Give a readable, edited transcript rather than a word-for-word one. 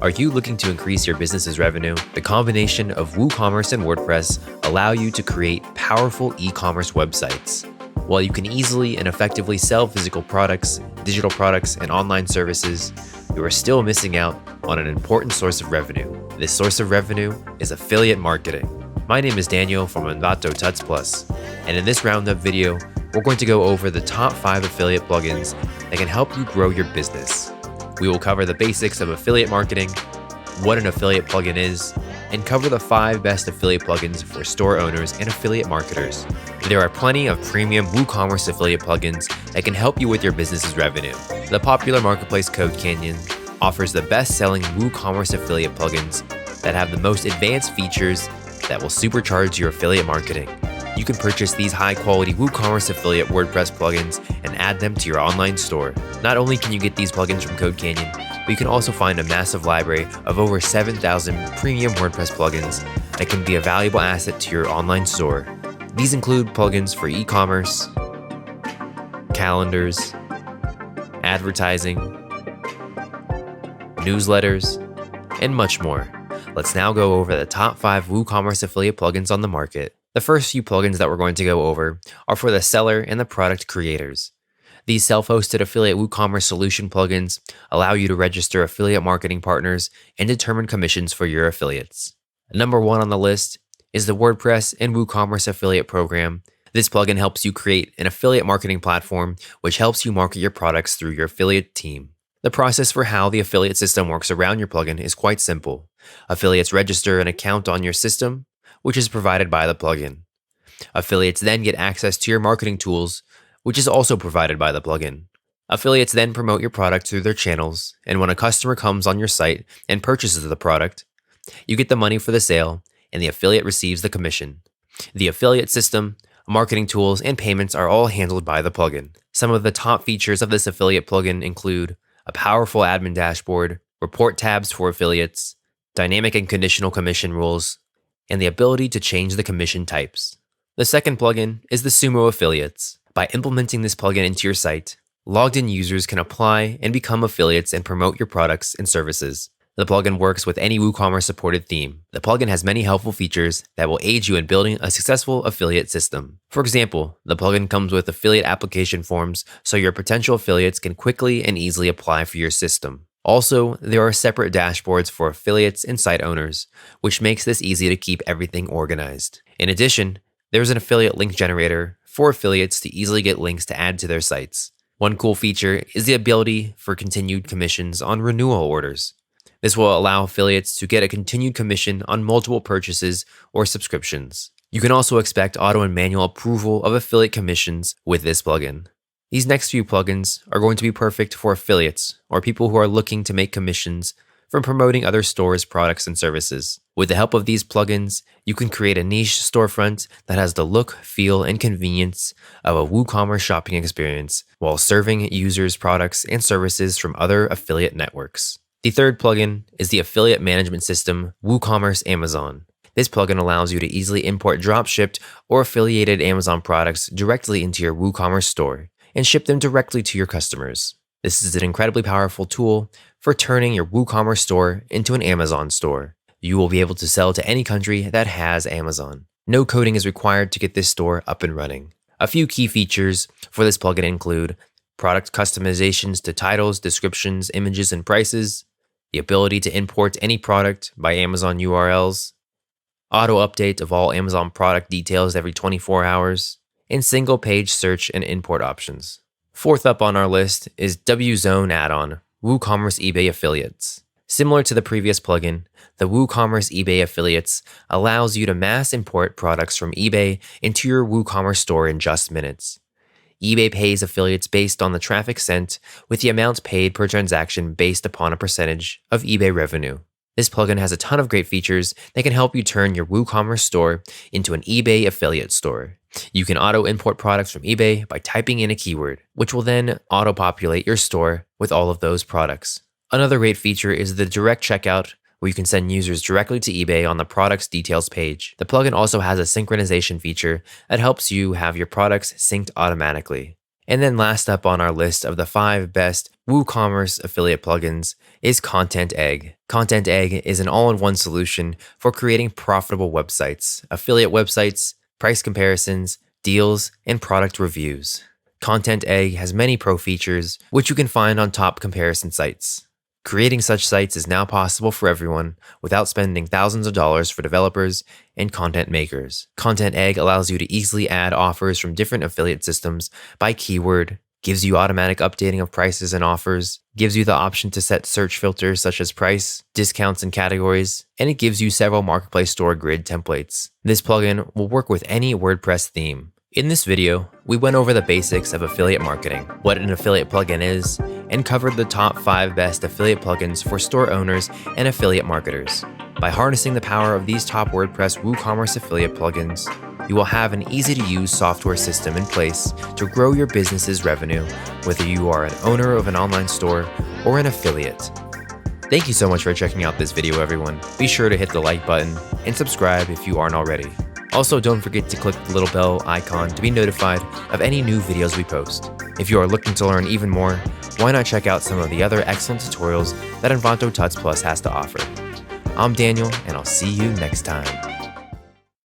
Are you looking to increase your business's revenue? The combination of WooCommerce and WordPress allow you to create powerful e-commerce websites. While you can easily and effectively sell physical products, digital products, and online services, you are still missing out on an important source of revenue. This source of revenue is affiliate marketing. My name is Daniel from Envato Tuts Plus, and in this roundup video, we're going to go over the top 5 affiliate plugins that can help you grow your business. We will cover the basics of affiliate marketing, what an affiliate plugin is, and cover the 5 best affiliate plugins for store owners and affiliate marketers. There are plenty of premium WooCommerce affiliate plugins that can help you with your business's revenue. The popular marketplace CodeCanyon offers the best-selling WooCommerce affiliate plugins that have the most advanced features that will supercharge your affiliate marketing. You can purchase these high-quality WooCommerce affiliate WordPress plugins and add them to your online store. Not only can you get these plugins from CodeCanyon, but you can also find a massive library of over 7,000 premium WordPress plugins that can be a valuable asset to your online store. These include plugins for e-commerce, calendars, advertising, newsletters, and much more. Let's now go over the top 5 WooCommerce affiliate plugins on the market. The first few plugins that we're going to go over are for the seller and the product creators. These self-hosted affiliate WooCommerce solution plugins allow you to register affiliate marketing partners and determine commissions for your affiliates. Number 1 on the list is the WordPress and WooCommerce affiliate program. This plugin helps you create an affiliate marketing platform, which helps you market your products through your affiliate team. The process for how the affiliate system works around your plugin is quite simple. Affiliates register an account on your system, which is provided by the plugin. Affiliates then get access to your marketing tools, which is also provided by the plugin. Affiliates then promote your product through their channels, and when a customer comes on your site and purchases the product, you get the money for the sale, and the affiliate receives the commission. The affiliate system, marketing tools, and payments are all handled by the plugin. Some of the top features of this affiliate plugin include a powerful admin dashboard, report tabs for affiliates, dynamic and conditional commission rules, and the ability to change the commission types. The second plugin is the Sumo Affiliates. By implementing this plugin into your site, logged-in users can apply and become affiliates and promote your products and services. The plugin works with any WooCommerce supported theme. The plugin has many helpful features that will aid you in building a successful affiliate system. For example, the plugin comes with affiliate application forms so your potential affiliates can quickly and easily apply for your system. Also, there are separate dashboards for affiliates and site owners, which makes this easy to keep everything organized. In addition, there's an affiliate link generator for affiliates to easily get links to add to their sites. One cool feature is the ability for continued commissions on renewal orders. This will allow affiliates to get a continued commission on multiple purchases or subscriptions. You can also expect auto and manual approval of affiliate commissions with this plugin. These next few plugins are going to be perfect for affiliates or people who are looking to make commissions from promoting other stores' products and services. With the help of these plugins, you can create a niche storefront that has the look, feel, and convenience of a WooCommerce shopping experience while serving users products and services from other affiliate networks. The third plugin is the affiliate management system, WooCommerce Amazon. This plugin allows you to easily import dropshipped or affiliated Amazon products directly into your WooCommerce store and ship them directly to your customers. This is an incredibly powerful tool for turning your WooCommerce store into an Amazon store. You will be able to sell to any country that has Amazon. No coding is required to get this store up and running. A few key features for this plugin include product customizations to titles, descriptions, images, and prices, the ability to import any product by Amazon URLs, auto update of all Amazon product details every 24 hours, and single-page search and import options. Fourth up on our list is WZone add-on, WooCommerce eBay Affiliates. Similar to the previous plugin, the WooCommerce eBay Affiliates allows you to mass import products from eBay into your WooCommerce store in just minutes. eBay pays affiliates based on the traffic sent, with the amount paid per transaction based upon a percentage of eBay revenue. This plugin has a ton of great features that can help you turn your WooCommerce store into an eBay affiliate store. You can auto-import products from eBay by typing in a keyword, which will then auto-populate your store with all of those products. Another great feature is the direct checkout, where you can send users directly to eBay on the product's details page. The plugin also has a synchronization feature that helps you have your products synced automatically. And then last up on our list of the 5 best WooCommerce affiliate plugins is ContentEgg. ContentEgg is an all-in-one solution for creating profitable websites, affiliate websites, price comparisons, deals, and product reviews. ContentEgg has many pro features, which you can find on top comparison sites. Creating such sites is now possible for everyone without spending thousands of dollars for developers and content makers. ContentEgg allows you to easily add offers from different affiliate systems by keyword, gives you automatic updating of prices and offers, gives you the option to set search filters such as price, discounts, and categories, and it gives you several marketplace store grid templates. This plugin will work with any WordPress theme. In this video, we went over the basics of affiliate marketing, what an affiliate plugin is, and covered the top 5 best affiliate plugins for store owners and affiliate marketers. By harnessing the power of these top WordPress WooCommerce affiliate plugins, you will have an easy-to-use software system in place to grow your business's revenue, whether you are an owner of an online store or an affiliate. Thank you so much for checking out this video, everyone. Be sure to hit the like button and subscribe if you aren't already. Also, don't forget to click the little bell icon to be notified of any new videos we post. If you are looking to learn even more, why not check out some of the other excellent tutorials that Envato Tuts Plus has to offer. I'm Daniel, and I'll see you next time.